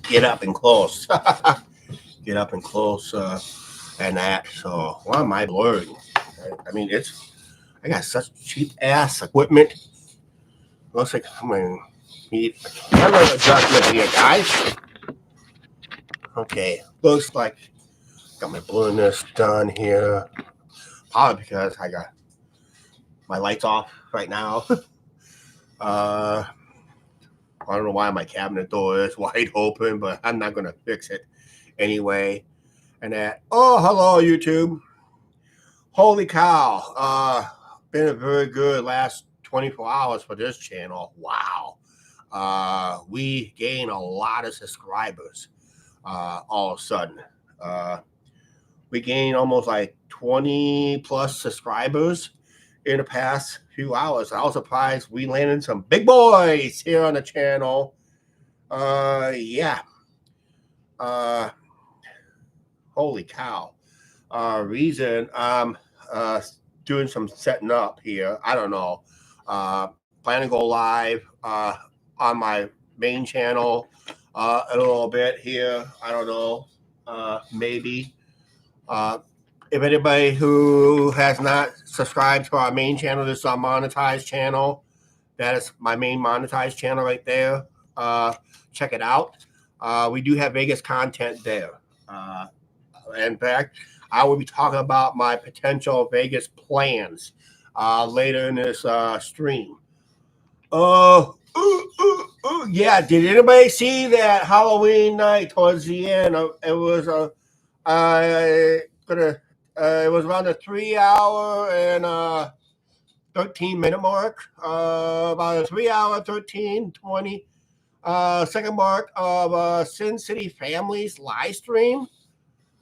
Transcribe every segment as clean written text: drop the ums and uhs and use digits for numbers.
get up and close. Get up and close and that. So why am I blurred? I mean, I got such cheap ass equipment. Looks like I'm gonna need a camera adjustment here, guys. Okay, looks like got my blurriness done here. Probably because I got my lights off right now. uh, I don't know why my cabinet door is wide open, but I'm not gonna fix it anyway. And that. Oh, hello YouTube. Holy cow. Been a very good last 24 hours for this channel. Wow. We gained a lot of subscribers all of a sudden. We gained almost like 20 plus subscribers in the past few hours. I was surprised we landed some big boys here on the channel. Yeah. Holy cow. Reason I'm doing some setting up here. I don't know. Plan to go live on my main channel a little bit here. I don't know. Maybe. If anybody who has not subscribed to our main channel, this is our monetized channel. That is my main monetized channel right there. Check it out. We do have Vegas content there. In fact, I will be talking about my potential Vegas plans later in this stream. Yeah. Did anybody see that Halloween night towards the end? It was it was around the 3 hour and 13-minute mark. About a 3 hour, 13:20 second mark of Sin City Families live stream.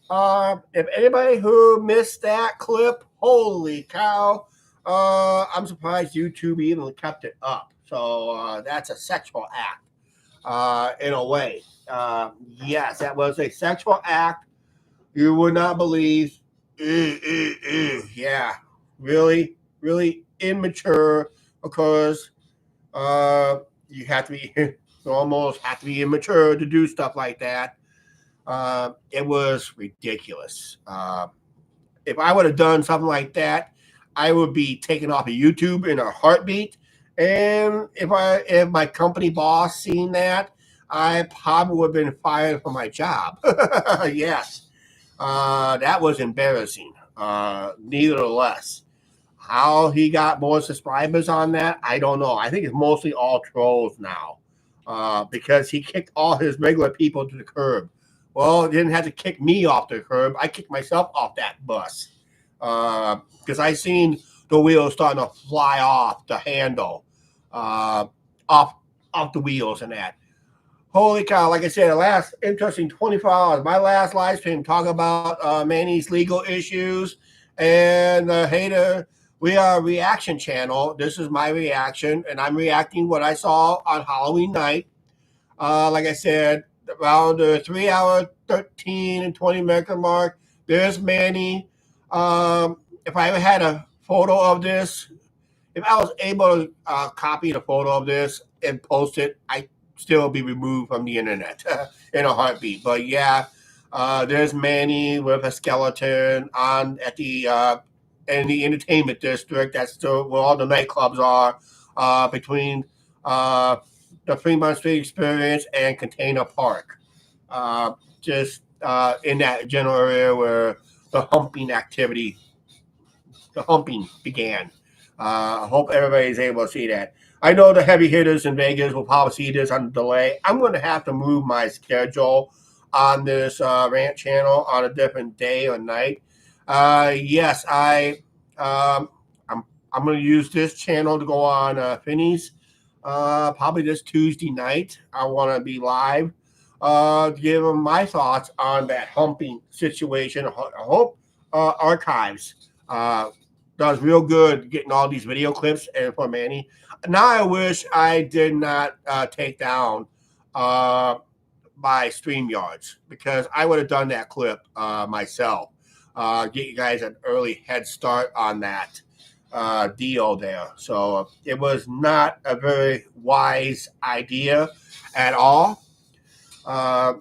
If anybody who missed that clip, holy cow, I'm surprised YouTube even kept it up. So that's a sexual act in a way. Yes, that was a sexual act. You would not believe. Yeah, really, really immature because you have to be you almost have to be immature to do stuff like that. It was ridiculous. If I would have done something like that, I would be taken off of YouTube in a heartbeat. And if my company boss seen that, I probably would have been fired from my job. Yes, that was embarrassing. Nevertheless, how he got more subscribers on that, I don't know. I think it's mostly all trolls now, because he kicked all his regular people to the curb. Well, didn't have to kick me off the curb. I kicked myself off that bus because I seen the wheels starting to fly off the handle, off the wheels and that. Holy cow! Like I said, the last interesting 24 hours. My last live stream talking about Manny's legal issues and hater. We are a reaction channel. This is my reaction, and I'm reacting what I saw on Halloween night. Like I said, around the 3 hour, 13 and 20-minute mark. There's Manny. If I ever had a photo of this, if I was able to copy the photo of this and post it, I still be removed from the internet in a heartbeat. But yeah, there's Manny with a skeleton on at the in the entertainment district. That's still where all the nightclubs are between the Fremont Street Experience and Container Park. Just in that general area where the humping began. I hope everybody's able to see that. I know the heavy hitters in Vegas will probably see this on the delay. I'm going to have to move my schedule on this rant channel on a different day or night. Yes, I'm going to use this channel to go on Finney's probably this Tuesday night. I want to be live, give them my thoughts on that humping situation. I hope Archives does real good getting all these video clips and for Manny. Now I wish I did not take down my StreamYards because I would have done that clip myself. Get you guys an early head start on that deal there. So it was not a very wise idea at all. Uh,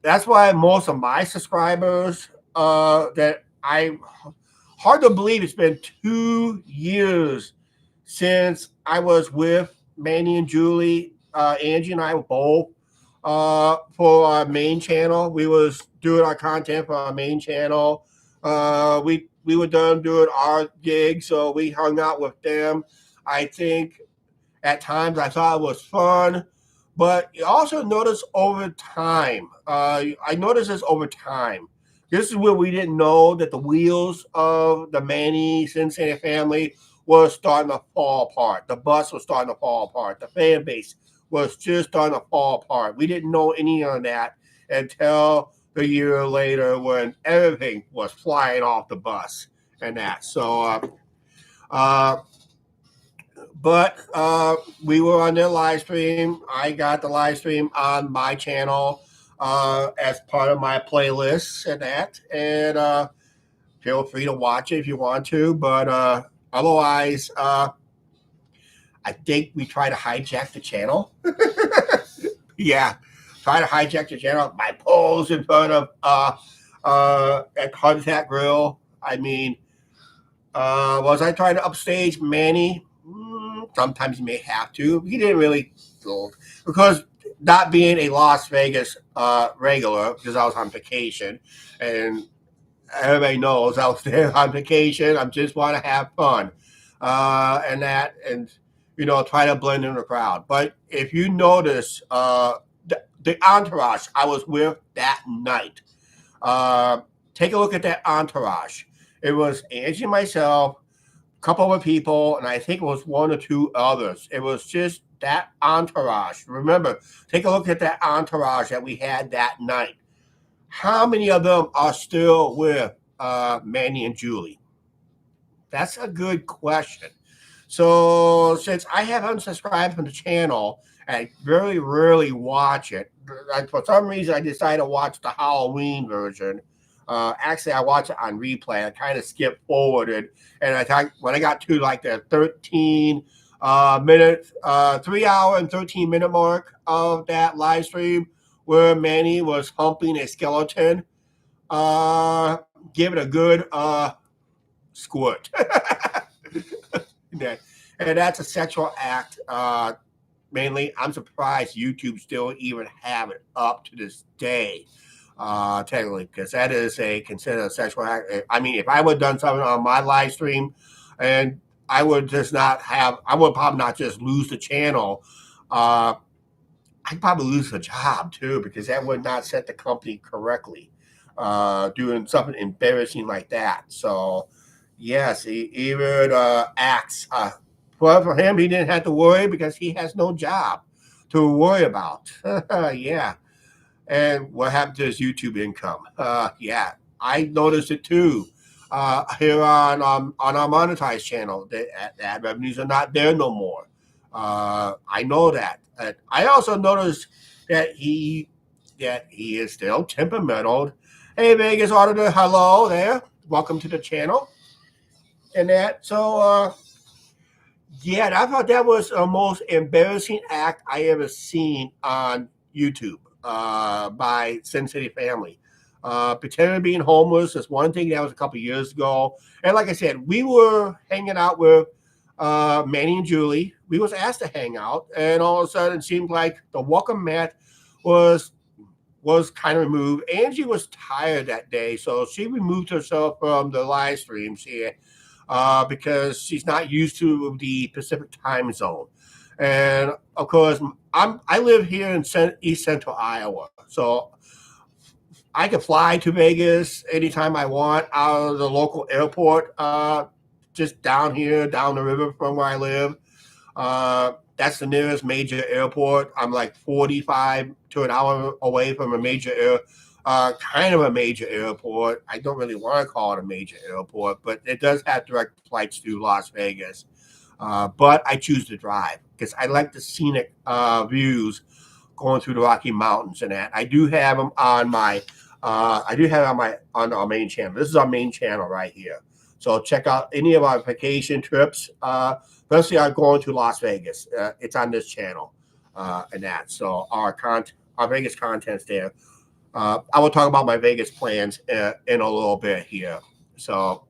that's why most of my subscribers that I hard to believe it's been 2 years since I was with Manny and Julie. Angie and I were both for our main channel. We was doing our content for our main channel. We were done doing our gig, so we hung out with them. I think at times I thought it was fun, but you also notice over time. I noticed this over time. This is where we didn't know that the wheels of the Manny Cincinnati family was starting to fall apart. The bus was starting to fall apart. The fan base was just starting to fall apart. We didn't know any of that until the year later when everything was flying off the bus and that. But we were on their live stream. I got the live stream on my channel as part of my playlists and that. And feel free to watch it if you want to. But otherwise, I think we try to hijack the channel. Yeah, try to hijack the channel. My pose in front of at Heart Attack Grill. I mean, was I trying to upstage Manny? Sometimes you may have to. He didn't really, because not being a Las Vegas regular, because I was on vacation, and everybody knows I was there on vacation. I just want to have fun, and that, and try to blend in the crowd. But if you notice, the entourage I was with that night, take a look at that entourage. It was Angie and myself, couple of people, and I think it was one or two others. It was just that entourage. Remember, take a look at that entourage that we had that night. How many of them are still with Manny and Julie? That's a good question. So since I have unsubscribed from the channel, I very rarely watch it. For some reason, I decided to watch the Halloween version. Actually, I watched it on replay. I kind of skipped forwarded, and I thought when I got to like the 13 minute, 3 hour and 13-minute mark of that live stream where Manny was humping a skeleton, give it a good squirt. And that's a sexual act. Mainly, I'm surprised YouTube still even have it up to this day. Technically, because that is considered a sexual act. I mean, if I would have done something on my live stream, and I would probably not just lose the channel. I'd probably lose the job too, because that would not set the company correctly. Doing something embarrassing like that. So, yes, he even acts. Well, for him, he didn't have to worry because he has no job to worry about. Yeah. And what happened to his YouTube income? Yeah, I noticed it too. Here on our monetized channel, the ad revenues are not there no more. I know that. I also noticed that he is still temperamental. Hey, Vegas auditor, hello there. Welcome to the channel. And that, so yeah, I thought that was the most embarrassing act I ever seen on YouTube by Cincinnati family. Pretending being homeless is one thing. That was a couple years ago. And like I said, we were hanging out with Manny and Julie. We was asked to hang out, and all of a sudden it seemed like the welcome mat was kind of removed. Angie was tired that day, so she removed herself from the live stream because she's not used to the Pacific time zone. And of course, I live here in East Central Iowa, so I can fly to Vegas anytime I want out of the local airport, just down here, down the river from where I live. That's the nearest major airport. I'm like 45 to an hour away from a major kind of a major airport. I don't really want to call it a major airport, but it does have direct flights to Las Vegas. But I choose to drive because I like the scenic views going through the Rocky Mountains and that. I do have them on my on our main channel. This is our main channel right here. So check out any of our vacation trips. Especially I'm going to Las Vegas. It's on this channel and that. So our Vegas content's there. I will talk about my Vegas plans in a little bit here. So,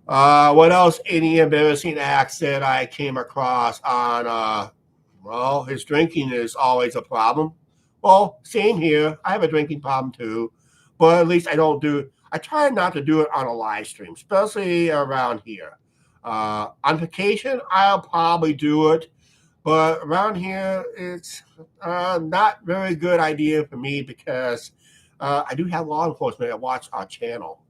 what else? Any embarrassing acts that I came across on? Well, his drinking is always a problem. Well, same here. I have a drinking problem too, but at least I don't do. I try not to do it on a live stream, especially around here. On vacation, I'll probably do it, but around here, it's not very good idea for me because I do have law enforcement that watch our channel.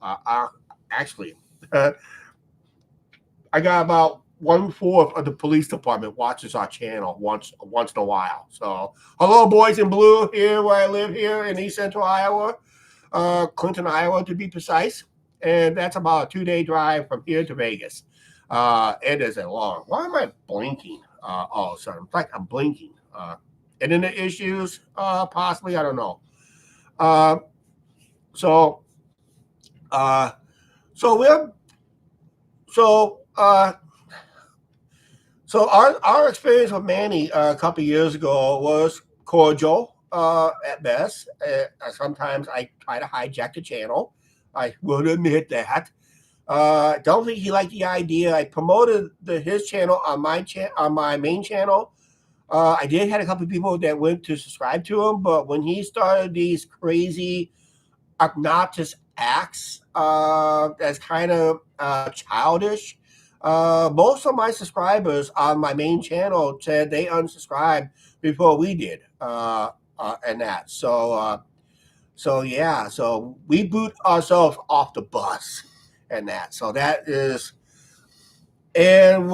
Actually, I got about 1/4 of the police department watches our channel once in a while. So, hello, boys in blue, here where I live here in East Central Iowa, Clinton, Iowa, to be precise. And that's about a 2-day drive from here to Vegas. It is a long. Why am I blinking all of a sudden? It's like I'm blinking. Internet issues, possibly. I don't know. So we're so. So our experience with Manny a couple of years ago was cordial at best. Sometimes I try to hijack the channel. I would admit that. Don't think he liked the idea. I promoted his channel on my main channel. I did had a couple of people that went to subscribe to him, but when he started these crazy, obnoxious acts, that's kind of childish. Most of my subscribers on my main channel said they unsubscribed before we did, and that. So yeah, so we boot ourselves off the bus, and that. So that is, and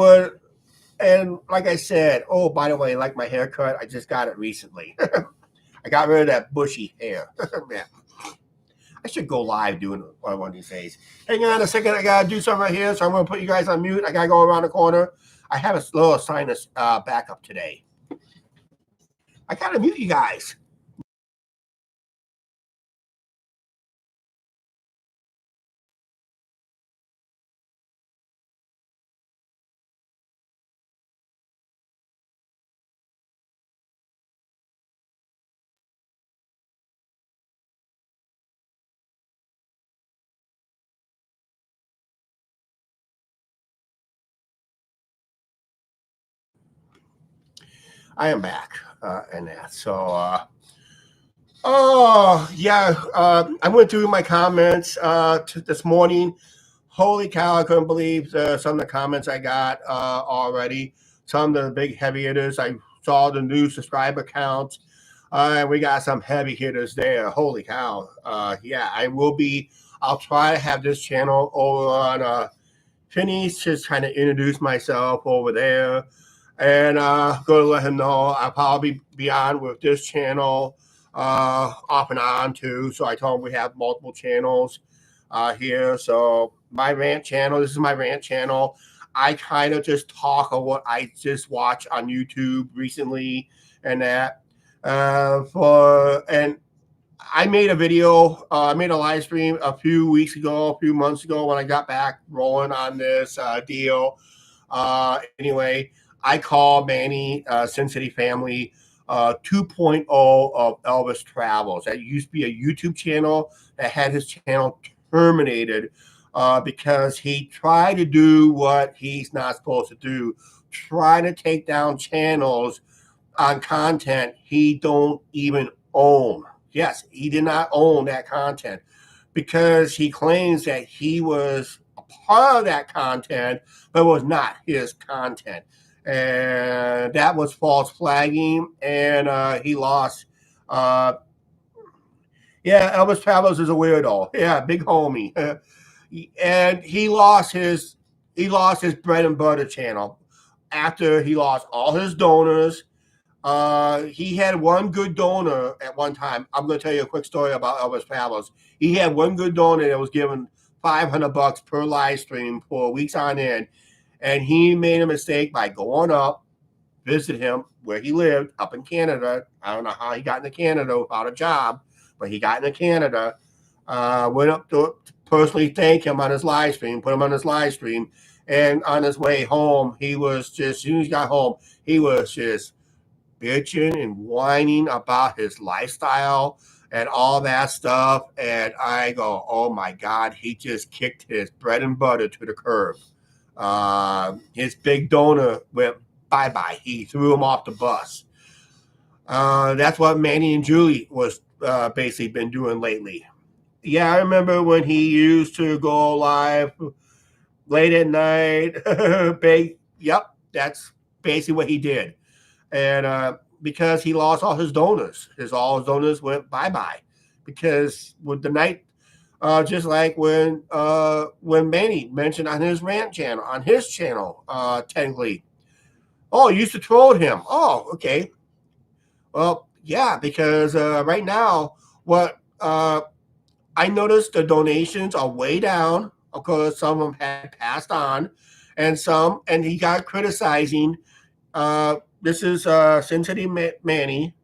like I said, oh, by the way, like my haircut, I just got it recently. I got rid of that bushy hair. Man, I should go live doing it one of these days. Hang on a second. I got to do something right here. So I'm going to put you guys on mute. I got to go around the corner. I have a little sinus backup today. I got to mute you guys. I am back and that. So, I went through my comments this morning. Holy cow, I couldn't believe some of the comments I got already. Some of the big heavy hitters. I saw the new subscriber counts. And we got some heavy hitters there. Holy cow. I'll try to have this channel over on Finney's, just kind of introduce myself over there. And go to let him know I'll probably be on with this channel off and on too. So I told him we have multiple channels here. So my rant channel, this is my rant channel. I kind of just talk of what I just watched on YouTube recently and that. And I made a video, I made a live stream a few months ago when I got back rolling on this deal. Anyway, I call Manny Sin City Family 2.0 of Elvis Travels. That used to be a YouTube channel that had his channel terminated because he tried to do what he's not supposed to do, try to take down channels on content he don't even own. Yes, he did not own that content because he claims that he was a part of that content, but it was not his content. And that was false flagging, and he lost. Elvis Travels is a weirdo. Yeah, big homie. And he lost his bread and butter channel after he lost all his donors. He had one good donor at one time. I'm going to tell you a quick story about Elvis Travels. He had one good donor that was given $500 per live stream for weeks on end. And he made a mistake by going up, visit him where he lived up in Canada. I don't know how he got into Canada without a job, but he got into Canada. Went up to personally thank him on his live stream, put him on his live stream. And on his way home, he was just, as soon as he got home, he was just bitching and whining about his lifestyle and all that stuff. And I go, oh my God, he just kicked his bread and butter to the curb. His big donor went bye-bye. He threw him off the bus. That's what Manny and Julie was basically been doing lately. Yeah, I remember when he used to go live late at night. Big, yep, that's basically what he did. And because he lost all his donors, all his donors went bye-bye. Because with the night, just like when Manny mentioned on his rant channel, technically, oh, you used to troll him. Oh, okay. Well, yeah, because right now, what I noticed the donations are way down. Of course, some of them had passed on, and he got criticizing. This is Sin City Manny.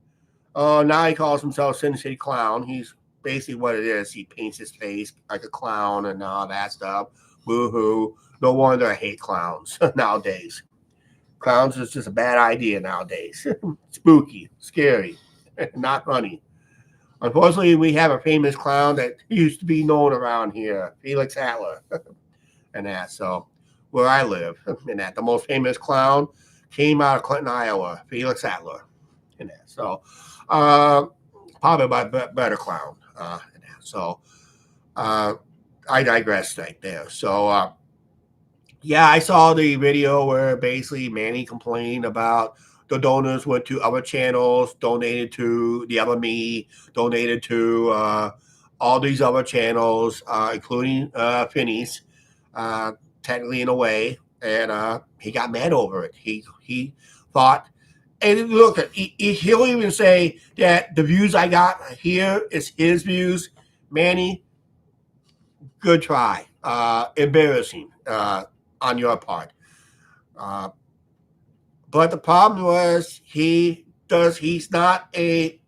Now he calls himself Sin City Clown. He's basically what it is. He paints his face like a clown and all that stuff. Woo-hoo. No wonder I hate clowns nowadays. Clowns is just a bad idea nowadays. Spooky, scary, not funny. Unfortunately, we have a famous clown that used to be known around here, Felix Adler, and that. So, where I live, and that the most famous clown came out of Clinton, Iowa, Felix Adler, and that. So, probably by better clown, and that. So, I digress right there. So, yeah, I saw the video where basically Manny complained about the donors went to other channels, donated to the other me, donated to all these other channels, including Finney's, technically in a way, and he got mad over it. He thought, and look, he'll even say that the views I got here is his views. Manny, good try. Embarrassing on your part. But the problem was he's not don't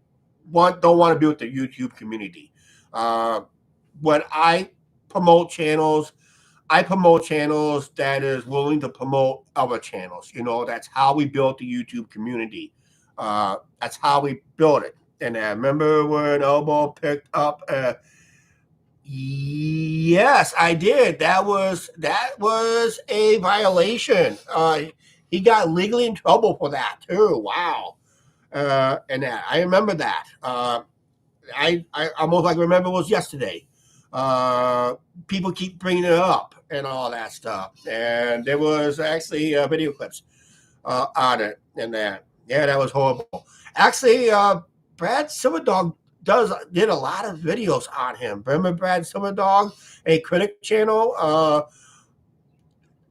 want to be with the YouTube community. When I promote channels that is willing to promote other channels. That's how we built the YouTube community. That's how we built it. And I remember when Elbow picked up yes, I did. That was a violation. He got legally in trouble for that too. Wow. And I remember that. I almost like remember it was yesterday. People keep bringing it up and all that stuff. And there was actually video clips on it and that. Yeah, that was horrible. Actually, Brad Silverdog did a lot of videos on him. Remember Brad Silverdog, a critic channel,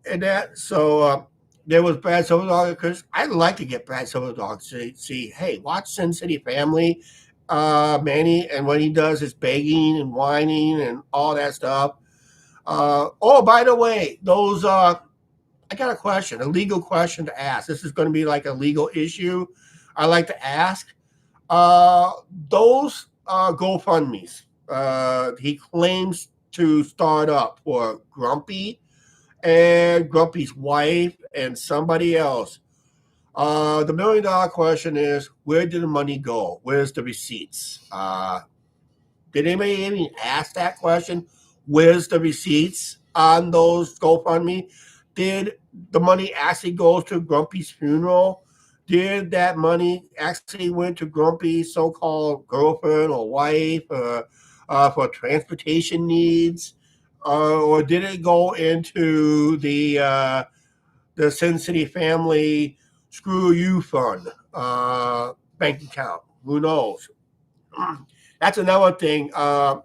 and that. So there was Brad Silverdog because I'd like to get Brad Silverdog to see, hey, watch Sin City Family, Manny, and when he does his begging and whining and all that stuff. Oh, by the way, those I got a question, a legal question to ask. This is going to be like a legal issue. I like to ask. Those GoFundMes he claims to start up for Grumpy and Grumpy's wife and somebody else. The $1 million question is, where did the money go? Where's the receipts? Did anybody even ask that question? Where's the receipts on those GoFundMe? Did the money actually go to Grumpy's funeral? Did that money actually went to Grumpy's so-called girlfriend or wife for transportation needs? Or did it go into the Sin City Family Screw You Fund bank account? Who knows? That's another thing. That's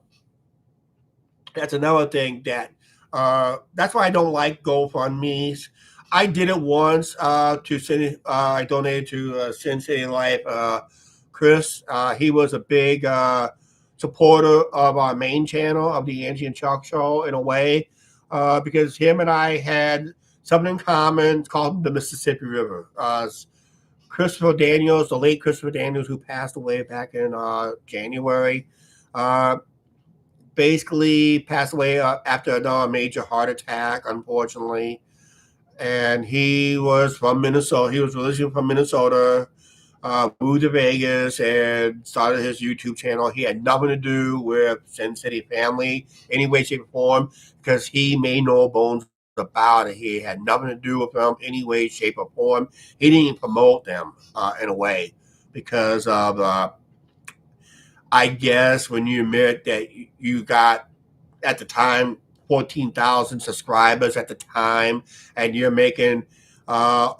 why I don't like GoFundMe's. I did it once I donated to Sin City Life. Chris, he was a big supporter of our main channel of the Angie and Chuck show in a way, because him and I had something in common called the Mississippi River. Christopher Daniels, the late Christopher Daniels, who passed away back in January, basically passed away after a major heart attack, unfortunately. And he was from Minnesota. He was originally from Minnesota. moved to Vegas and started his YouTube channel. He had nothing to do with Sin City family, any way, shape, or form, because he made no bones about it. He had nothing to do with them, any way, shape, or form. He didn't even promote them in a way because of, I guess, when you admit that you got at the time 14,000 subscribers at the time, and you're making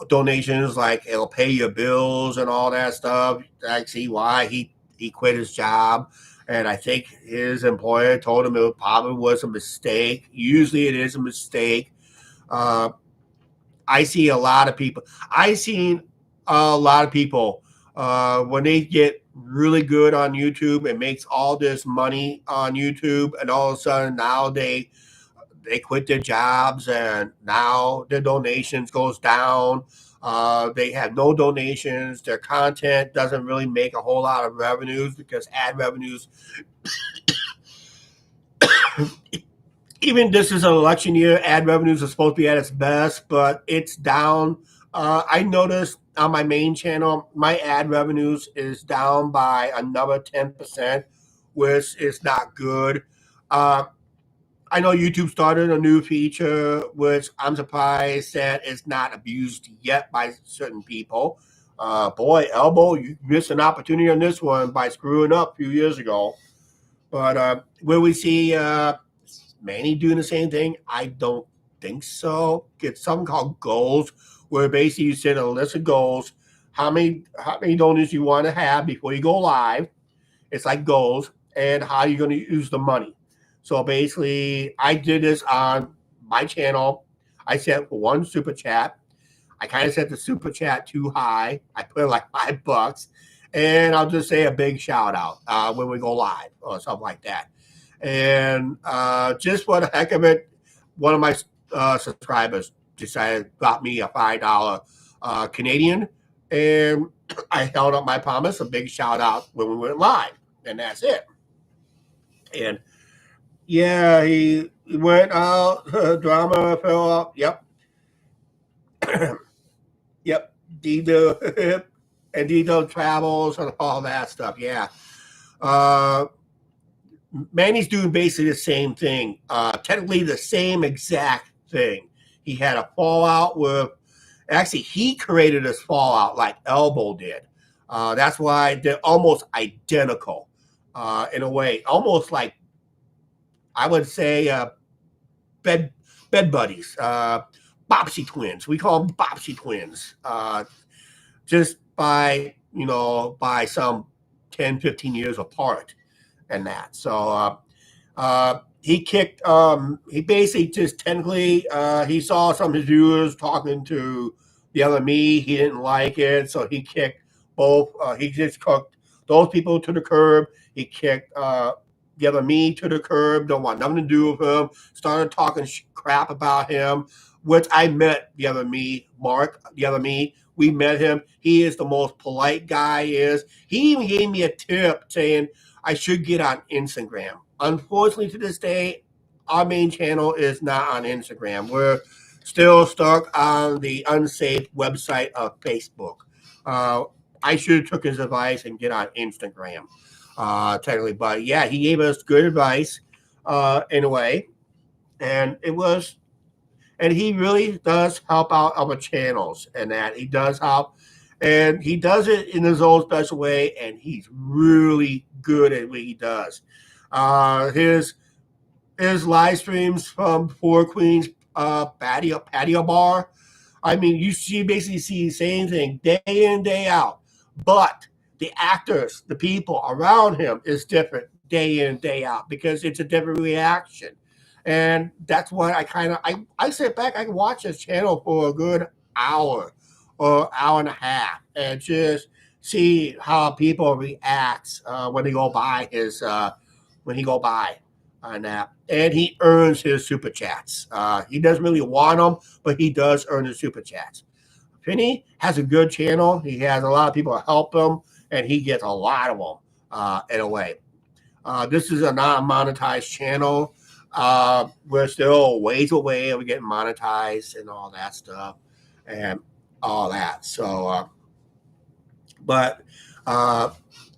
donations like it'll pay your bills and all that stuff. I see why he quit his job, and I think his employer told him it probably was a mistake. Usually, it is a mistake. Uh, I see a lot of people. I seen a lot of people when they get really good on YouTube and makes all this money on YouTube, and all of a sudden now they quit their jobs and now their donations goes down. They have no donations. Their content doesn't really make a whole lot of revenues because ad revenues, even this is an election year, ad revenues are supposed to be at its best, but it's down. I noticed on my main channel, my ad revenues is down by another 10%, which is not good. I know YouTube started a new feature, which I'm surprised that it's not abused yet by certain people. Boy, Elbow, you missed an opportunity on this one by screwing up a few years ago. But will we see Manny doing the same thing? I don't think so. Get something called goals, where basically you set a list of goals, how many donors you want to have before you go live. It's like goals, and how you're going to use the money. So basically, I did this on my channel. I set one super chat. I kind of set the super chat too high. I put like $5, and I'll just say a big shout out when we go live or something like that. And just for the heck of it, one of my subscribers decided got me a $5 Canadian, and I held up my promise. A big shout out when we went live, and that's it. And yeah, he went out. Drama fell off. Yep, yep. Dito and Dito travels and all that stuff. Yeah. Uh, Manny's doing basically the same thing. Technically, the same exact thing. He had a fallout with. Actually, he created this fallout like Elbow did. That's why they're almost identical in a way, almost like I would say bed buddies, Bopsy twins. We call them Bopsy twins, just by some 10, 15 years apart, and that. So he kicked. He basically just technically he saw some of his viewers talking to the other me. He didn't like it, so he kicked both. He just kicked those people to the curb. He kicked the other me to the curb. Don't want nothing to do with him. Started talking crap about him, which I met the other me, Mark, the other me. We met him. He is the most polite guy. He even gave me a tip saying I should get on Instagram. Unfortunately, to this day, our main channel is not on Instagram. We're still stuck on the unsafe website of Facebook. I should have took his advice and get on Instagram, technically. But yeah, he gave us good advice in a way, and it was, and he really does help out other channels, and that he does help, and he does it in his own special way, and he's really good at what he does. His live streams from Four Queens patio bar. I mean, you basically see the same thing day in, day out. But the actors, the people around him is different day in, day out because it's a different reaction. And that's why I sit back, I can watch his channel for a good hour or hour and a half and just see how people react when they go by when he go by on that. And he earns his super chats. He doesn't really want them, but he does earn his super chats. Finney has a good channel. He has a lot of people help him, and he gets a lot of them in a way. This is a non-monetized channel. We're still ways away of getting monetized and all that stuff and all that. So, But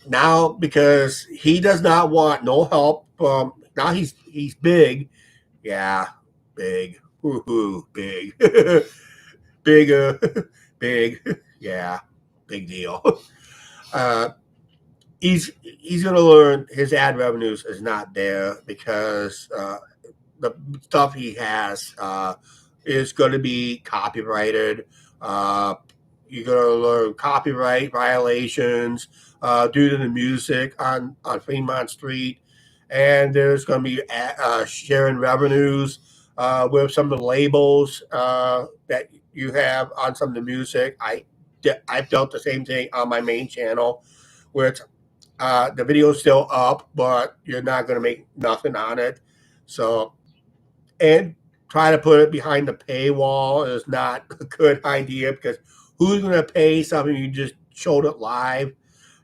now, because he does not want no help, now he's big. Yeah, big. Woohoo, big. Bigger, big. Yeah, big deal. Uh, he's going to learn his ad revenues is not there because the stuff he has is going to be copyrighted. Uh, you're going to learn copyright violations due to the music on Fremont Street. And there's going to be sharing revenues with some of the labels that you have on some of the music. I've dealt the same thing on my main channel where it's the video's still up, but you're not going to make nothing on it. So, and try to put it behind the paywall is not a good idea because who's going to pay something you just showed it live?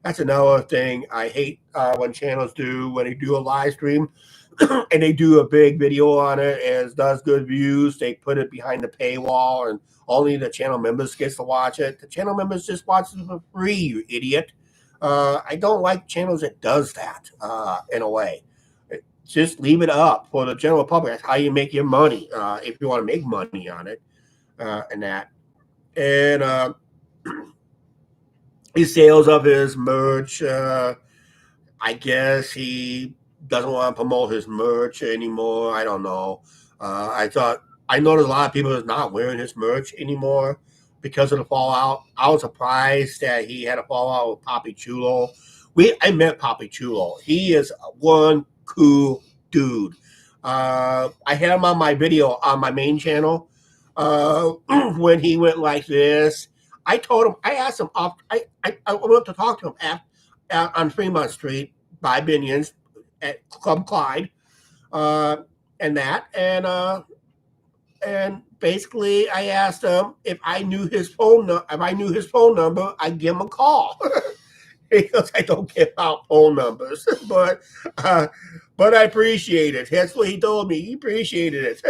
That's another thing I hate when channels do when they do a live stream and they do a big video on it and it does good views. They put it behind the paywall and only the channel members gets to watch it. The channel members just watch it for free, you idiot. I don't like channels that does that in a way. Just leave it up for the general public. That's how you make your money if you want to make money on it and that. And his sales of his merch, I guess he doesn't want to promote his merch anymore. I don't know. I noticed a lot of people is not wearing his merch anymore because of the fallout. I was surprised that he had a fallout with Papi Chulo. I met Papi Chulo. He is one cool dude. I had him on my video on my main channel when he went like this. I told him, I asked him, I went to talk to him on Fremont Street by Binion's at Club Clyde, and that, and basically I asked him if I knew his phone number, I'd give him a call. Because I don't give out phone numbers, but I appreciate it. That's what he told me. He appreciated it.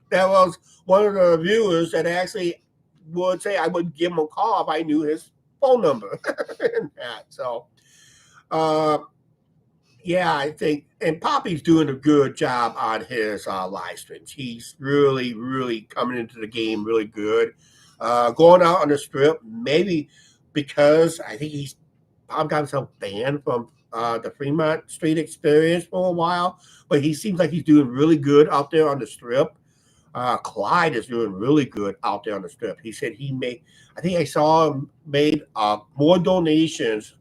That was one of the viewers that actually would say I would give him a call if I knew his phone number. And that, so, yeah, I think, and Poppy's doing a good job on his live streams. He's really, really coming into the game really good. Going out on the strip, maybe because I think he's probably got himself banned from the Fremont Street experience for a while, but he seems like he's doing really good out there on the strip. Clyde is doing really good out there on the strip. He said I think I saw him made more donations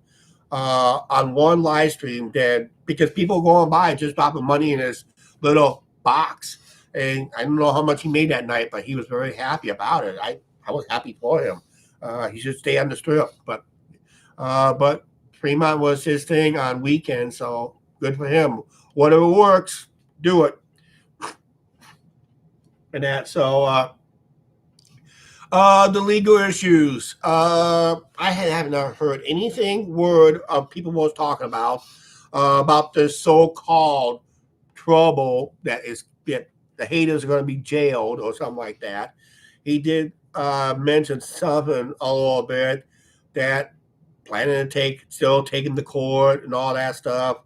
on one live stream than because people going by just dropping money in his little box. And I don't know how much he made that night, but he was very happy about it. I was happy for him. He should stay on the strip, but Fremont was his thing on weekends, so good for him. Whatever works, do it. And that, so the legal issues. I haven't heard anything word of people was talking about this so-called trouble that the haters are going to be jailed or something like that. He did mention something a little bit that planning to still taking the court and all that stuff.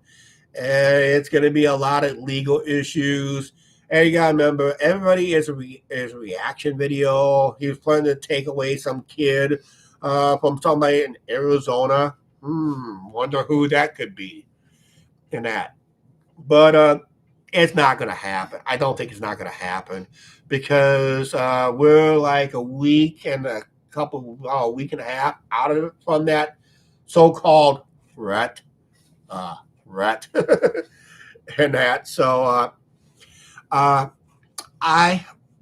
And it's going to be a lot of legal issues. And you got to remember, everybody is a reaction video. He was planning to take away some kid from somebody in Arizona. Wonder who that could be in that. But it's not going to happen. I don't think it's not going to happen because we're like a week and a week and a half out of it from that so-called threat, and that. So I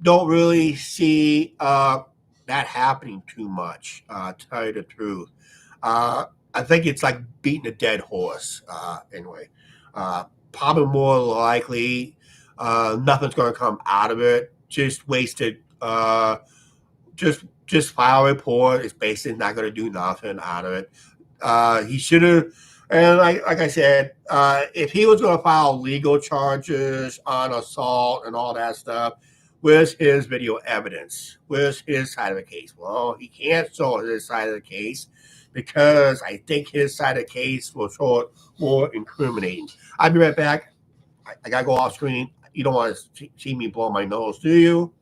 don't really see that happening too much. To tell you the truth, I think it's like beating a dead horse. Anyway, probably more likely nothing's going to come out of it. Just wasted. Just file a report. It's basically not going to do nothing out of it. He should have, and like I said, if he was going to file legal charges on assault and all that stuff, where's his video evidence? Where's his side of the case? Well, he can't show his side of the case because I think his side of the case was more incriminating. I'll be right back. I gotta go off screen. You don't want to see me blow my nose, do you?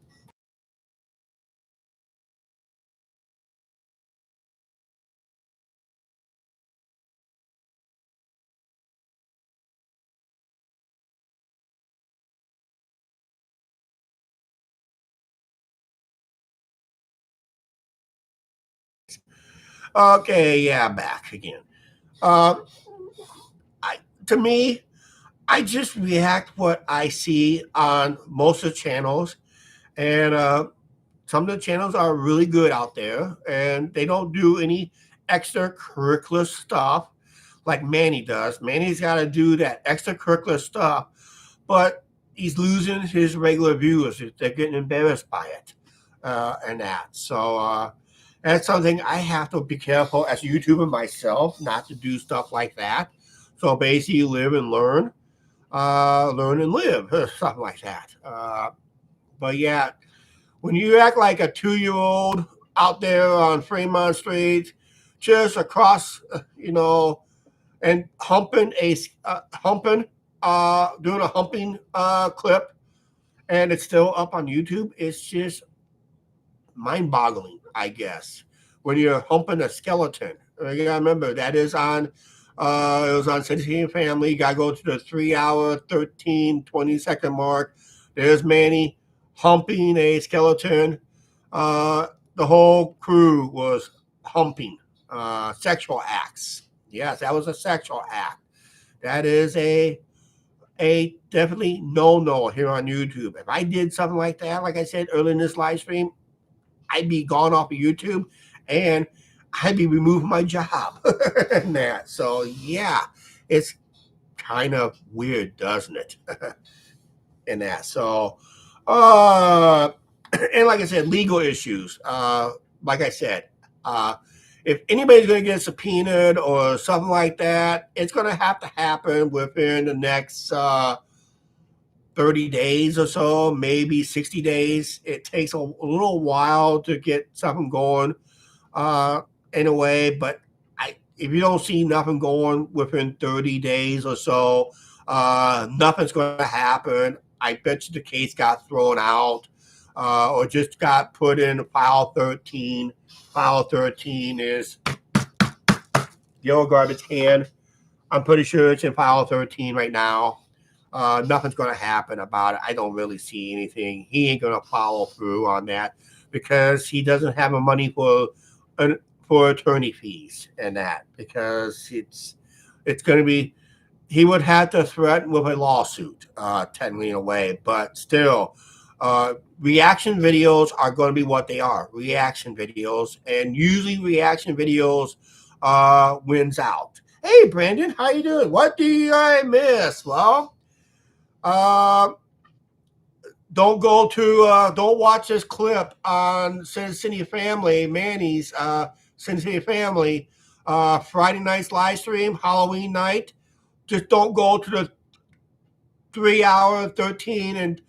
Okay, yeah, back again. Uh, I to me, I just react what I see on most of the channels, and some of the channels are really good out there, and they don't do any extracurricular stuff like Manny does. Manny's got to do that extracurricular stuff, but he's losing his regular viewers. They're getting embarrassed by it, and that. So that's something I have to be careful as a YouTuber myself, not to do stuff like that. So basically, live and learn and live, something like that. But yeah, when you act like a 2-year old out there on Fremont Street, just across, and doing a humping clip, and it's still up on YouTube, it's just mind-boggling, I guess. When you're humping a skeleton, you gotta remember that is on. It was on Citizen Family. You gotta go to the 3 hour, 13, 20 second mark. There's Manny humping a skeleton. The whole crew was humping sexual acts. Yes, that was a sexual act. That is a definitely no here on YouTube. If I did something like that, like I said earlier in this live stream, I'd be gone off of YouTube and I'd be removing my job and that. So yeah, it's kind of weird, doesn't it? And that. So and like I said, legal issues. Like I said, if anybody's going to get subpoenaed or something like that, it's going to have to happen within the next 30 days or so, maybe 60 days. It takes a little while to get something going in a way, but if you don't see nothing going within 30 days or so, nothing's going to happen. I bet you the case got thrown out or just got put in file 13. File 13 is the old garbage can. I'm pretty sure it's in file 13 right now. Nothing's going to happen about it. I don't really see anything. He ain't going to follow through on that because he doesn't have the money for attorney fees and that, because it's going to be, he would have to threaten with a lawsuit, technically in a way, but still, reaction videos are going to be what they are, reaction videos, and usually reaction videos wins out. Hey, Brandon, how you doing? What do I miss? Well, don't watch this clip on Sin City Family, Manny's Sin City Family Friday night's live stream, Halloween night. Just don't go to the 3 hour 13 and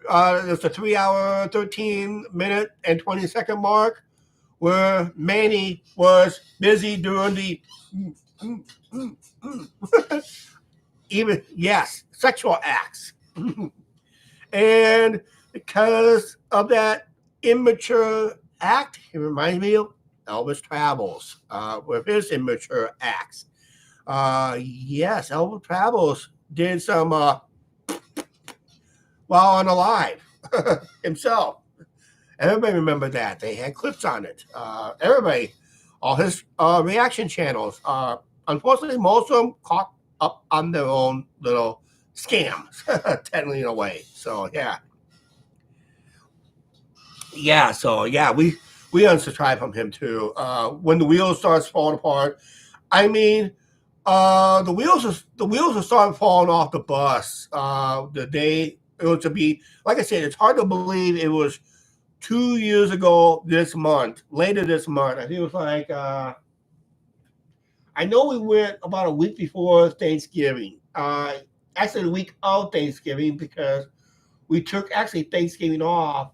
there's a 3 hour 13 minute and 20 second mark where Manny was busy doing the even sexual acts. And because of that immature act, it reminds me of Elvis Travels with his immature acts. Yes, Elvis Travels did some while on alive himself. Everybody remember that. They had clips on it. Everybody, all his reaction channels. Unfortunately, most of them caught up on their own little scams, technically in a way. So we unsubscribe from him too. When the wheels starts falling apart, I mean, the wheels are starting falling off the bus. The day it was to be, like I said, it's hard to believe it was 2 years ago this month, later this month. I think it was like I know we went about a week before Thanksgiving. Actually, the week of Thanksgiving, because we took actually Thanksgiving off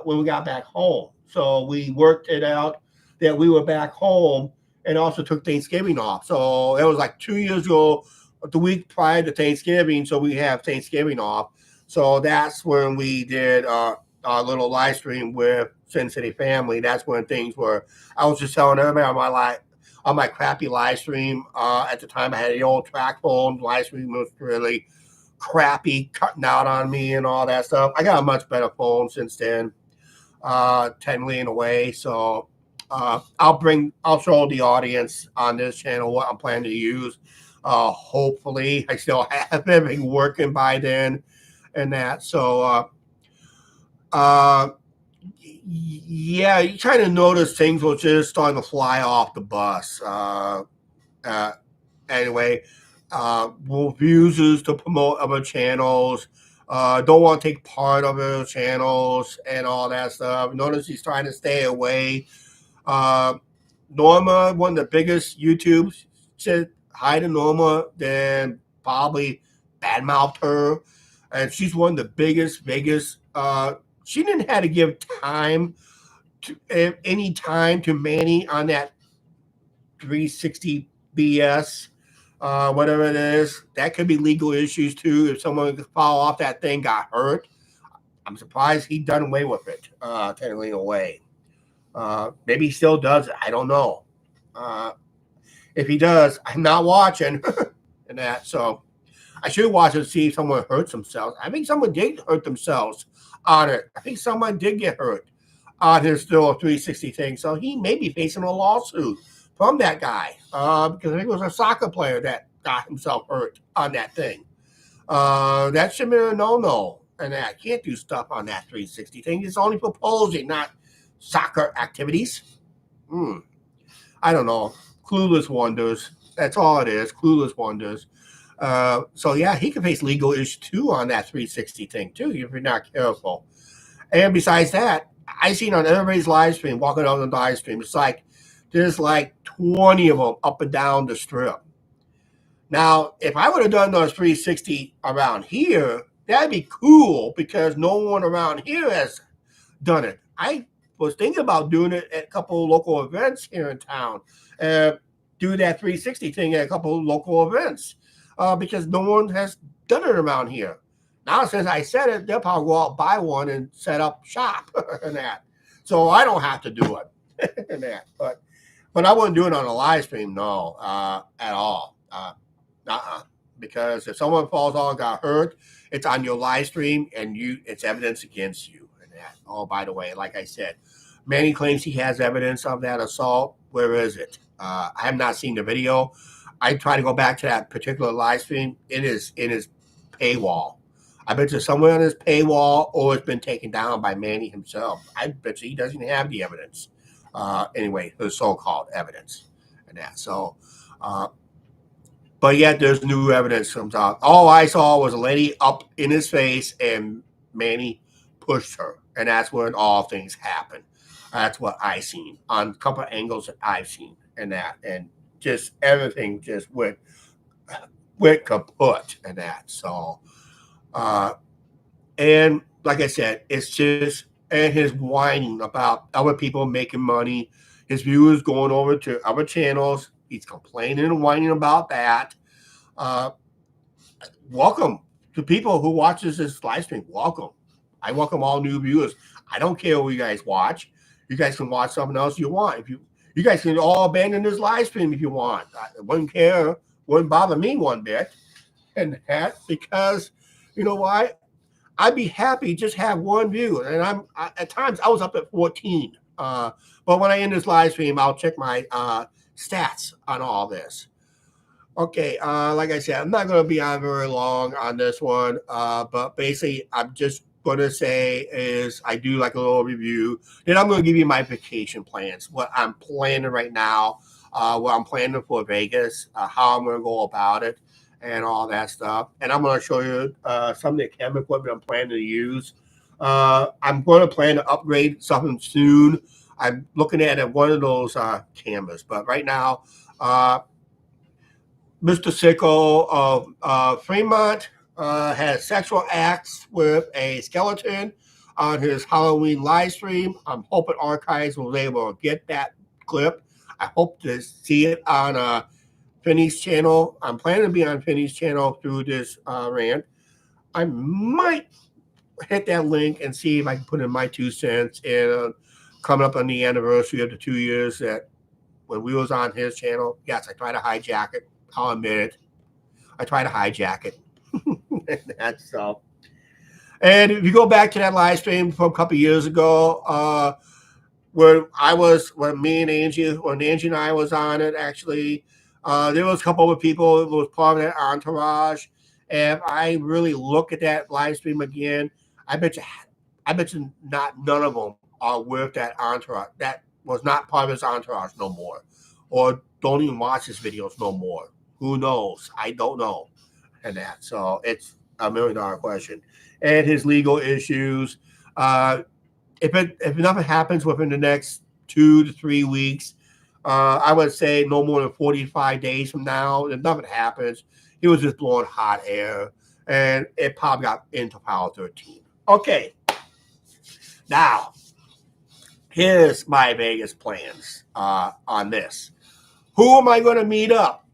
when we got back home. So we worked it out that we were back home and also took Thanksgiving off. So it was like 2 years ago, the week prior to Thanksgiving. So we have Thanksgiving off. So that's when we did our little live stream with Sin City Family. That's when things were. I was just telling everybody on my crappy live stream. At the time, I had the old track phone. Live stream was really crappy, cutting out on me and all that stuff. I got a much better phone since then, technically in a way. So I'll show the audience on this channel what I'm planning to use. Hopefully, I still have everything working by then, and that. So yeah, you kind of notice things will just starting to fly off the bus. Anyway, refuses to promote other channels, don't want to take part of other channels and all that stuff. Notice he's trying to stay away. Norma, one of the biggest YouTubes, said hi to Norma, then probably badmouthed her. And she's one of the biggest. She didn't have to give any time to Manny on that 360 BS, whatever it is. That could be legal issues too. If someone could fall off that thing got hurt, I'm surprised he done away with it, technically away. Maybe he still does it. I don't know. If he does, I'm not watching and that. So I should watch it to see if someone hurts themselves. I think someone did hurt themselves on it. I think someone did get hurt on his still 360 thing. So he may be facing a lawsuit from that guy, because I think it was a soccer player that got himself hurt on that thing. That should be a no-no, and that can't do stuff on that 360 thing. It's only for posing, not soccer activities. I don't know. Clueless wonders. That's all it is. Clueless wonders. So yeah, he can face legal issues too on that 360 thing too if you're not careful. And besides that, I seen on everybody's live stream, walking on the live stream, it's like there's like 20 of them up and down the strip. Now, if I would have done those 360 around here, that'd be cool because no one around here has done it. I was thinking about doing it at a couple of local events here in town. Do that 360 thing at a couple of local events because no one has done it around here. Now, since I said it, they'll probably go out, buy one, and set up shop and that. So I don't have to do it and that. But I wouldn't do it on a live stream, no, at all. Because if someone falls on and got hurt, it's on your live stream and it's evidence against you and that. Oh, by the way, like I said, Manny claims he has evidence of that assault. Where is it? I have not seen the video. I try to go back to that particular live stream. It is in his paywall. I bet you somewhere on his paywall, or it's been taken down by Manny himself. I bet you he doesn't have the evidence. Anyway, the so-called evidence and that. So, but yet there's new evidence comes out. All I saw was a lady up in his face, and Manny pushed her, and that's when all things happen. That's what I seen on a couple of angles that I've seen, and that, and just everything just went kaput, and that. So, and like I said, it's just. And his whining about other people making money, his viewers going over to other channels. He's complaining and whining about that. Welcome to people who watches this live stream. Welcome. I welcome all new viewers. I don't care what you guys watch. You guys can watch something else you want. If you guys can all abandon this live stream if you want. I wouldn't care. Wouldn't bother me one bit. And that because you know why? I'd be happy just have one view, and at times I was up at 14. But when I end this live stream, I'll check my stats on all this. Okay, like I said, I'm not going to be on very long on this one, but basically, I'm just going to say is I do like a little review. Then I'm going to give you my vacation plans, what I'm planning right now, what I'm planning for Vegas, how I'm going to go about it, and all that stuff. And I'm going to show you some of the camera equipment I'm planning to use. I'm going to plan to upgrade something soon. I'm looking at one of those cameras. But right now, Mr. Sicko of Fremont had sexual acts with a skeleton on his Halloween live stream. I'm hoping Archives was able to get that clip. I hope to see it on Finney's channel. I'm planning to be on Finney's channel through this rant. I might hit that link and see if I can put in my 2 cents. And coming up on the anniversary of the 2 years that when we was on his channel, yes, I tried to hijack it. I'll admit it. I tried to hijack it. That's so. And if you go back to that live stream from a couple years ago, when Angie and I was on it, actually, there was a couple of people that was part of that entourage. And if I really look at that live stream again, I bet you none of them are with that entourage. That was not part of his entourage no more, or don't even watch his videos no more. Who knows? I don't know, and that. So it's a $1 million question. And his legal issues. If nothing happens within the next 2 to 3 weeks, I would say no more than 45 days from now, if nothing happens, he was just blowing hot air, and it probably got into Power 13. Okay. Now, here's my Vegas plans on this. Who am I going to meet up?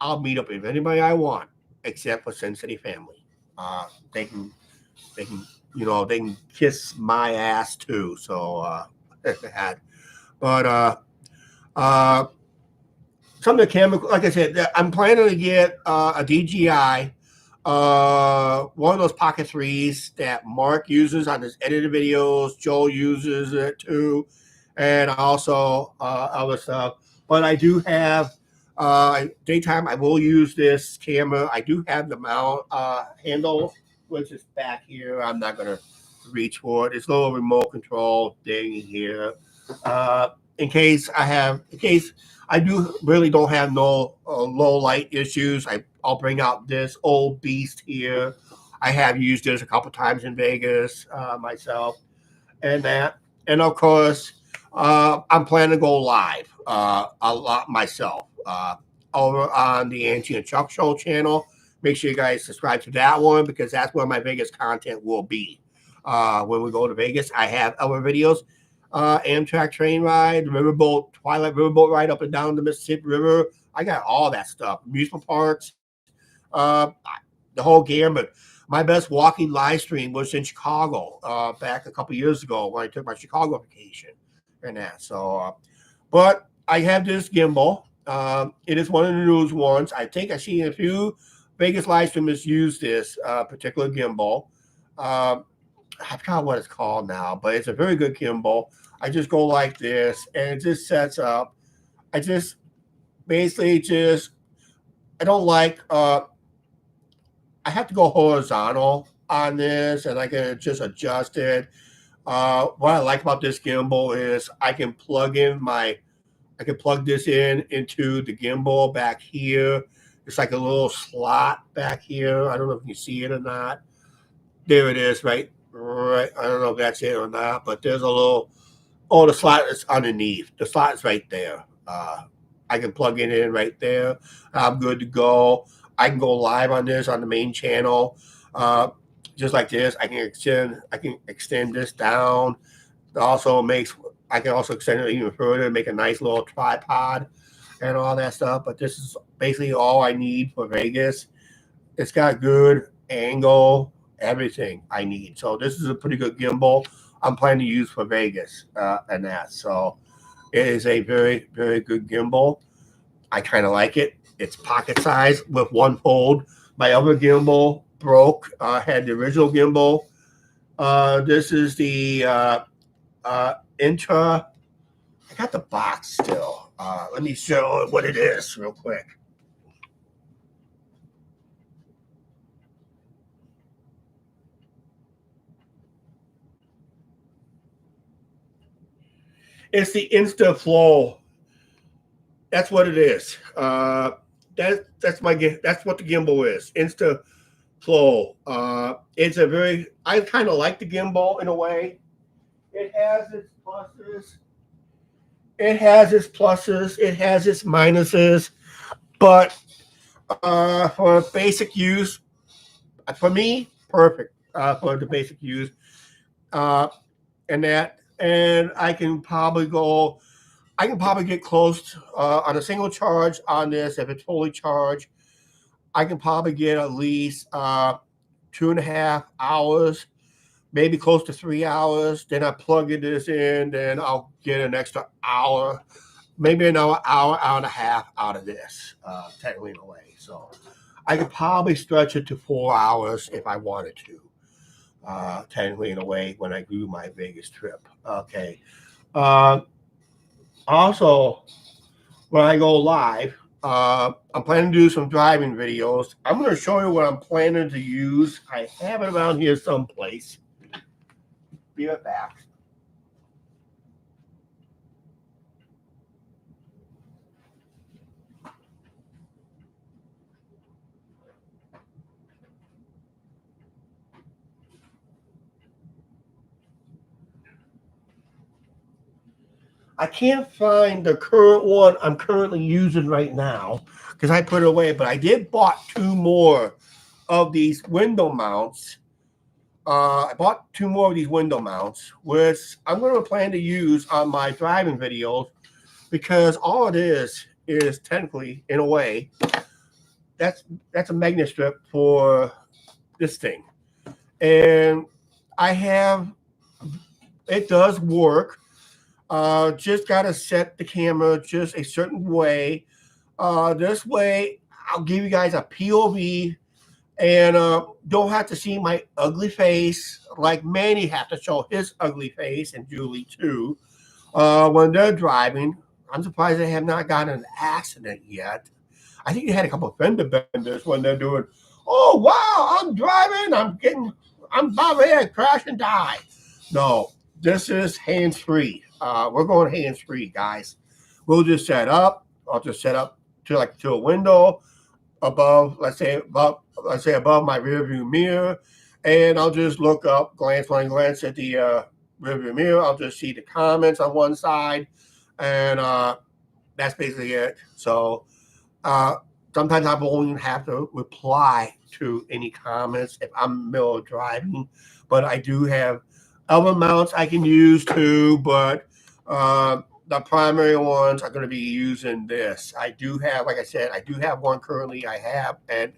I'll meet up with anybody I want, except for Sin City family. They can kiss my ass too. So, but some of the chemicals, like I said, I'm planning to get a DJI, one of those Pocket 3s that Mark uses on his edited videos. Joe uses it too, and also other stuff. But I do have daytime. I will use this camera. I do have the mount handle, which is back here. I'm not gonna reach for it. It's a little remote control thing here. In case I don't have no low light issues, I'll bring out this old beast here. I have used this a couple times in Vegas myself, and that, and of course, I'm planning to go live a lot myself over on the Angie and Chuck Show channel. Make sure you guys subscribe to that one because that's where my Vegas content will be. When we go to Vegas, I have other videos. Amtrak train ride, riverboat, Twilight riverboat ride up and down the Mississippi River. I got all that stuff. Amusement parks, the whole gamut. My best walking live stream was in Chicago back a couple years ago when I took my Chicago vacation and that. So, but I have this gimbal. It is one of the news ones. I think I've seen a few Vegas live streamers use this particular gimbal. I forgot what it's called now, but it's a very good gimbal. I just go like this, and it just sets up. I just basically I don't like. I have to go horizontal on this, and I can just adjust it. What I like about this gimbal is I can plug this into the gimbal back here. It's like a little slot back here. I don't know if you see it or not. There it is, right. I don't know if that's it or not, but there's a little. Oh, the slot is underneath. The slot is right there. I can plug it in right there. I'm good to go. I can go live on this on the main channel, just like this. I can extend this down. I can also extend it even further, make a nice little tripod and all that stuff. But this is basically all I need for Vegas. It's got good angle, everything I need. So this is a pretty good gimbal I'm planning to use for Vegas and that. So it is a very, very good gimbal. I kind of like it. It's pocket size with one fold. My other gimbal broke. Had the original gimbal. This is the Intra. I got the box still. Let me show what it is real quick. It's the InstaFlow. That's what it is. That's what the gimbal is. InstaFlow. I kind of like the gimbal in a way. It has its pluses. It has its pluses. It has its minuses. But for basic use, for me, perfect for the basic use. And I can probably go. I can probably get close on a single charge on this. If it's fully charged, I can probably get at least 2.5 hours, maybe close to 3 hours. Then I plug this in, then I'll get an extra hour, maybe another hour, hour and a half out of this, technically in a way. So I could probably stretch it to 4 hours if I wanted to, technically in a way, when I do my Vegas trip. Okay. Also, when I go live, I'm planning to do some driving videos. I'm going to show you what I'm planning to use. I have it around here someplace. Be right back. I can't find the current one I'm currently using right now because I put it away, but I did bought 2 more of these window mounts. I bought 2 more of these window mounts, which I'm going to plan to use on my driving videos, because all it is technically, in a way, that's a magnet strip for this thing. And it does work. Just got to set the camera just a certain way. This way, I'll give you guys a POV and don't have to see my ugly face like Manny have to show his ugly face, and Julie too, when they're driving. I'm surprised they have not gotten an accident yet. I think they had a couple of fender benders when they're doing, oh, wow, I'm driving, I'm about ready to crash and die. No, this is hands-free. We're going hands-free, guys. We'll just set up. I'll just set up to a window above, let's say above my rear view mirror, and I'll just look up, glance at the rear view mirror. I'll just see the comments on one side, and that's basically it. So sometimes I won't even have to reply to any comments if I'm in the middle of driving, but I do have other mounts I can use too, but the primary ones are going to be using this. I do have, like I said, I do have one currently and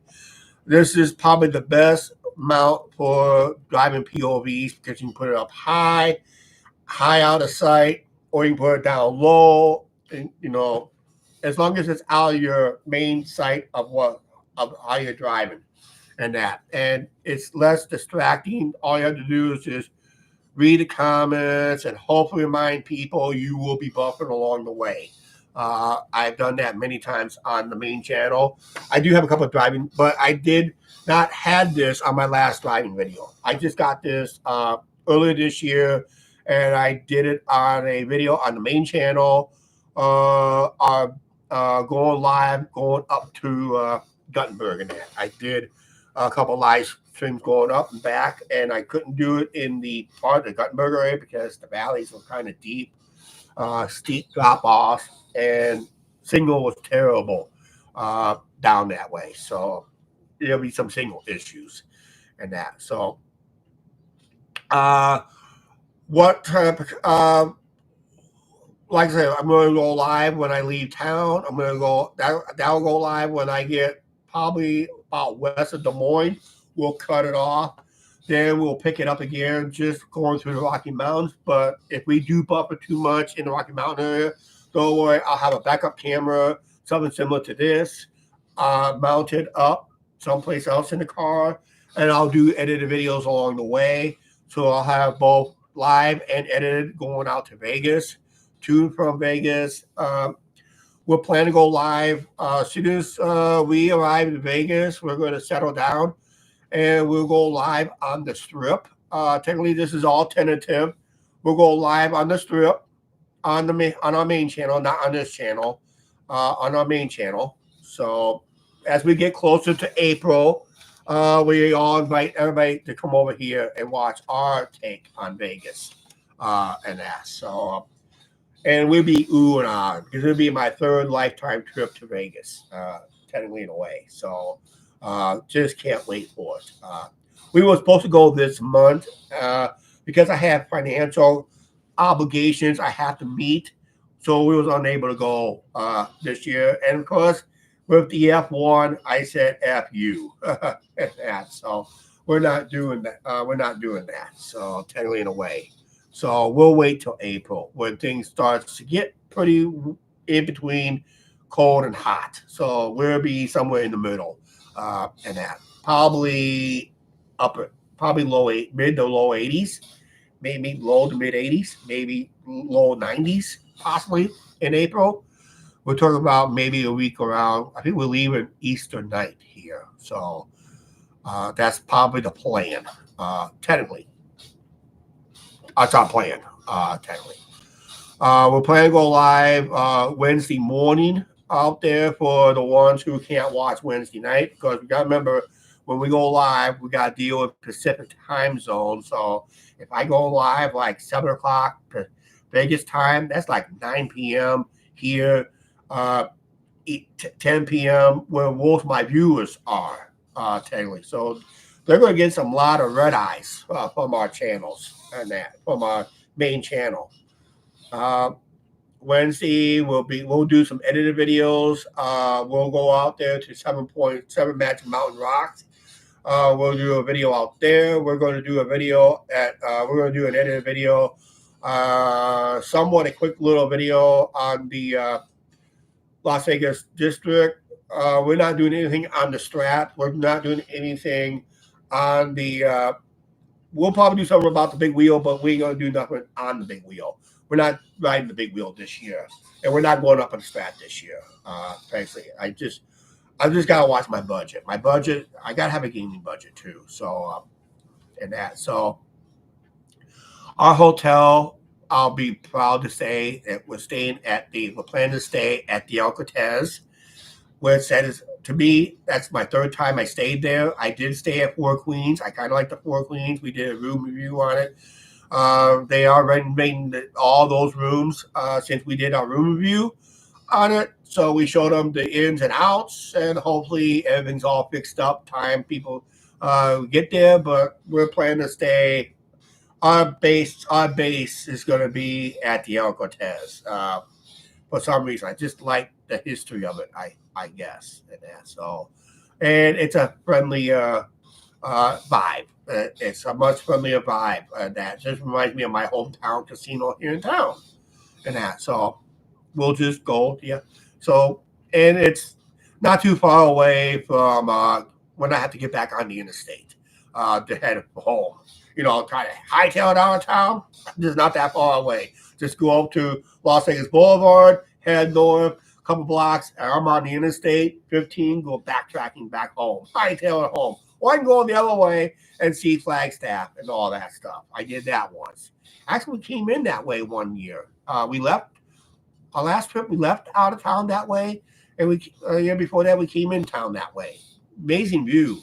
this is probably the best mount for driving POVs, because you can put it up high out of sight, or you can put it down low, and, as long as it's out of your main sight of how you're driving and that. And it's less distracting. All you have to do is just read the comments and hopefully remind people you will be buffering along the way. I've done that many times on the main channel. I do have a couple of driving, but I did not have this on my last driving video. I just got this earlier this year, and I did it on a video on the main channel, going live, going up to Guttenberg and that. I did a couple live streams going up and back, and I couldn't do it in the part of the Guttenberg area because the valleys were kind of deep, steep drop off, and signal was terrible down that way. So there'll be some signal issues and that. So what type of like I said, I'm going to go live when I leave town. I'm going to go, that'll go live when I get probably about west of Des Moines. We'll cut it off. Then we'll pick it up again, just going through the Rocky Mountains. But if we do buffer too much in the Rocky Mountain area, don't worry, I'll have a backup camera, something similar to this, mounted up someplace else in the car. And I'll do edited videos along the way. So I'll have both live and edited going out to Vegas. To and from Vegas. We'll plan to go live as soon as we arrive in Vegas. We're going to settle down and we'll go live on the Strip. Technically, this is all tentative. We'll go live on the Strip on our main channel, not on this channel, on our main channel. So as we get closer to April, we all invite everybody to come over here and watch our take on Vegas and that. So. And we'll be ooh and ah, because it'll be my 3rd lifetime trip to Vegas, technically in a way. So just can't wait for it. We were supposed to go this month because I have financial obligations I have to meet. so we was unable to go this year. And of course, with the F1, I said F you. that. So we're not doing that. We're not doing that. So technically, in a way. So we'll wait till April when things starts to get pretty in between cold and hot. So we'll be somewhere in the middle, and that probably upper, probably mid to low 80s, maybe low to mid 80s, maybe low 90s, possibly in April. We're talking about maybe a week around. I think we're leaving Easter night here, so that's probably the plan. Technically, that's our plan. Technically. We're planning to go live Wednesday morning out there for the ones who can't watch Wednesday night, because we got to remember when we go live, we got to deal with Pacific time zone. So if I go live like 7 o'clock Vegas time, that's like 9 p.m. here, 10 p.m. where most of my viewers are, technically. So they're going to get some lot of red eyes from our channels and that, from our main channel. Wednesday we'll do some edited videos. We'll go out there to 7.7 Magic Mountain Rocks. We'll do a video out there. We're going to do a video we're going to do an edited video, somewhat a quick little video on the Las Vegas district. We're not doing anything on the Strat. We're not doing anything on the we'll probably do something about the big wheel, but we ain't going to do nothing on the big wheel. We're not riding the big wheel this year, and we're not going up on the Strat this year. Basically, I just gotta watch my budget. My budget, I gotta have a gaming budget too. So, and that. So, our hotel, I'll be proud to say that we're planning to stay at the Alcatraz, where it says, to me, that's my third time I stayed there. I did stay at Four Queens. I kind of like the Four Queens. We did a room review on it. They are renovating all those rooms since we did our room review on it. So we showed them the ins and outs, and hopefully everything's all fixed up. Time people get there, but we're planning to stay. Our base is going to be at the Alcatraz. For some reason, I just like the history of it. I guess, and it's a friendly vibe. It's a much friendlier vibe. That just reminds me of my hometown casino here in town, and that. So we'll just go. Yeah. So, and it's not too far away from when I have to get back on the interstate to head home. Try to hightail downtown. Just not that far away. Just go up to Las Vegas Boulevard, head north, a couple blocks, and I'm on the interstate 15. Go backtracking back home. Hightail it home. Or I can go the other way and see Flagstaff and all that stuff. I did that once. Actually, we came in that way one year. We left our last trip. We left out of town that way, and a year before that, we came in town that way. Amazing view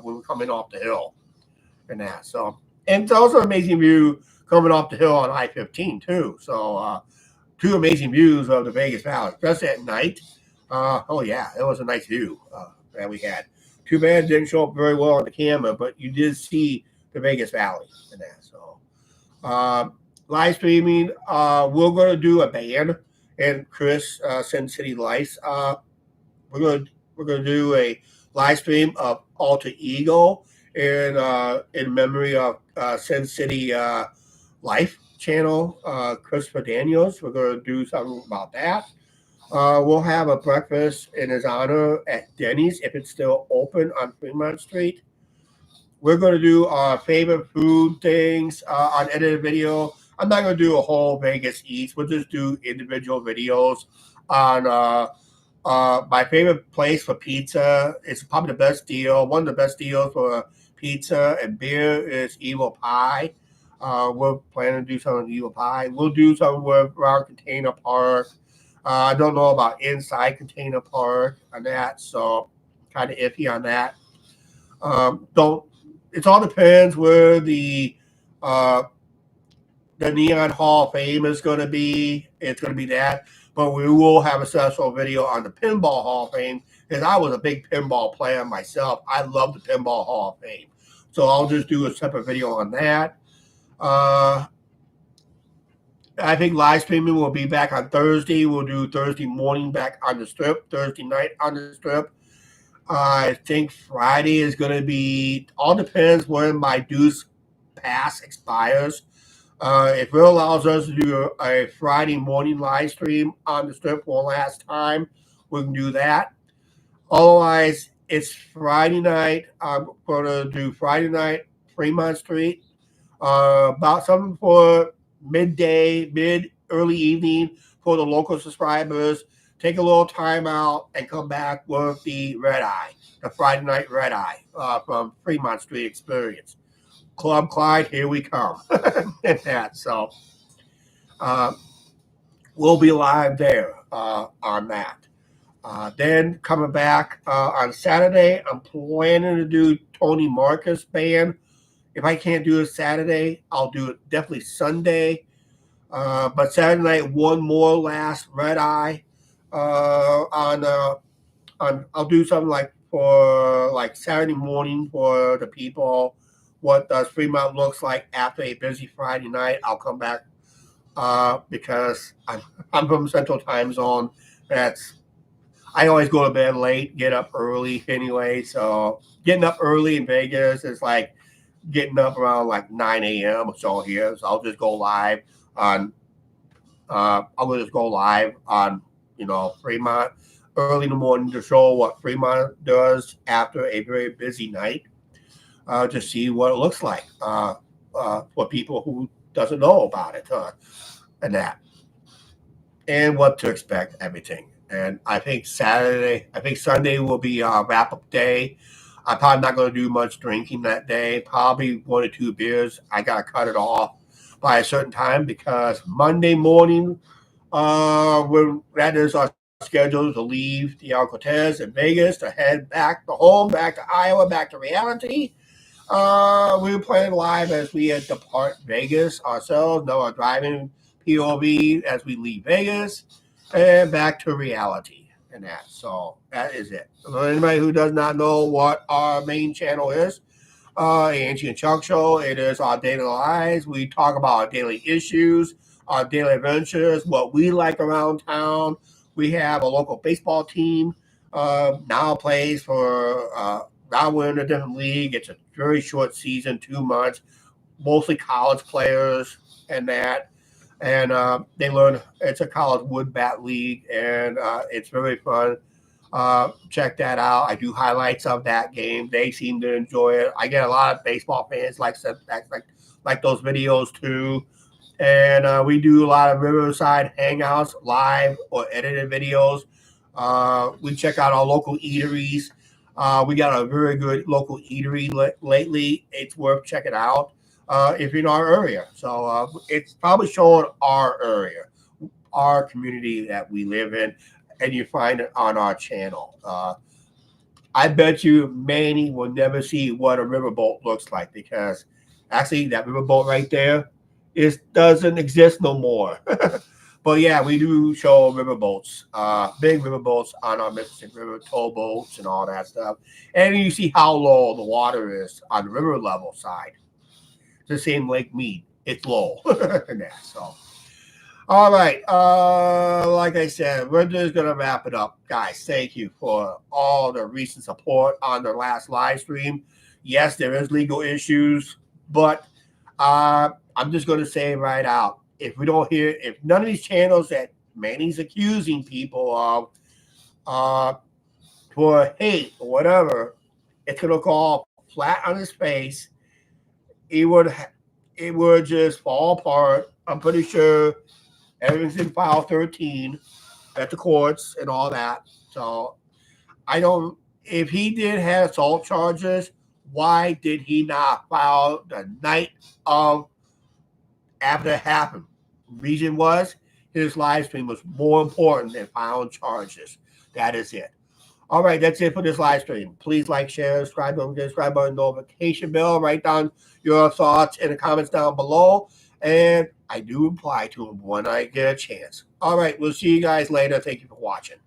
when we're coming off the hill, and that. So, and it's also an amazing view coming off the hill on I-15 too. So, two amazing views of the Vegas Valley, just at night. Oh yeah, it was a nice view that we had. Too bad it didn't show up very well on the camera, but you did see the Vegas Valley and that. So, live streaming, we're going to do a band, and Chris, Sin City Lights. We're going to do a live stream of Alter Ego in memory of Sin City Life channel, Christopher Daniels. We're going to do something about that. We'll have a breakfast in his honor at Denny's if it's still open on Fremont Street. We're going to do our favorite food things on edited video. I'm not going to do a whole Vegas Eats. We'll just do individual videos on my favorite place for pizza. It's probably the best deal. One of the best deals for pizza and beer is Evil Pie. We're planning to do something with Evil Pie. We'll do something around Container Park. I don't know about inside Container Park on that, so kind of iffy on that. It all depends where the Neon Hall of Fame is going to be. It's going to be that, but we will have a special video on the Pinball Hall of Fame, because I was a big pinball player myself. I love the Pinball Hall of Fame, so I'll just do a separate video on that. I think live streaming will be back on Thursday. We'll do Thursday morning back on the strip, Thursday night on the strip. I think Friday is going to be, all depends when my dues pass expires. If it allows us to do a Friday morning live stream on the strip one last time, we can do that. Otherwise, it's Friday night. I'm going to do Friday night, Fremont Street, about something for midday, early evening for the local subscribers. Take a little time out and come back with the Red Eye, the Friday night Red Eye from Fremont Street Experience. Club Clyde, here we come. And that, so we'll be live there on that. Then coming back on Saturday, I'm planning to do Tony Marcus Band. If I can't do it Saturday, I'll do it definitely Sunday. But Saturday night, one more last Red Eye on. I'll do something like for like Saturday morning for the people. What does Fremont looks like after a busy Friday night? I'll come back because I'm from Central Time Zone. I always go to bed late, get up early anyway. So getting up early in Vegas is like getting up around like 9 a.m. or so here. So I'll just go live on. Fremont early in the morning to show what Fremont does after a very busy night. To see what it looks like for people who doesn't know about it and that, and what to expect, everything. And I think Sunday will be our wrap-up day. I'm probably not going to do much drinking that day. Probably 1 or 2 beers. I got to cut it off by a certain time because Monday morning, when that is our schedule to leave the Cortez in Vegas to head back to home, back to Iowa, back to reality. We were playing live as we depart Vegas ourselves. No, our driving POV as we leave Vegas and back to reality and that. So that is it. For anybody who does not know what our main channel is, Angie and Chuck Show, it is our daily lives. We talk about our daily issues, our daily adventures, what we like around town. We have a local baseball team now plays for. Now we're in a different league. It's a very short season, 2 months, mostly college players and that. And they learn it's a college wood bat league, and it's very fun. Check that out. I do highlights of that game. They seem to enjoy it. I get a lot of baseball fans like those videos too. And we do a lot of Riverside hangouts, live or edited videos. We check out our local eateries. We got a very good local eatery lately. It's worth checking out if you're in our area. So it's probably showing our area, our community that we live in, and you find it on our channel. I bet you many will never see what a riverboat looks like because actually that riverboat right there doesn't exist no more. But yeah, we do show riverboats, big riverboats on our Mississippi River, towboats and all that stuff. And you see how low the water is on the river level side. It's the same Lake Mead. It's low. So, all right. Like I said, we're just going to wrap it up. Guys, thank you for all the recent support on the last live stream. Yes, there is legal issues, but I'm just going to say right out, if none of these channels that Manny's accusing people of for hate or whatever, it's going to fall flat on his face. It would just fall apart. I'm pretty sure everything's in file 13 at the courts and all that. So if he did have assault charges, why did he not file the night of after it happened? Reason was his live stream was more important than filing charges. That is it. All right, that's it for this live stream. Please like, share, subscribe, don't forget to subscribe on the notification bell. Write down your thoughts in the comments down below. And I do reply to them when I get a chance. All right, we'll see you guys later. Thank you for watching.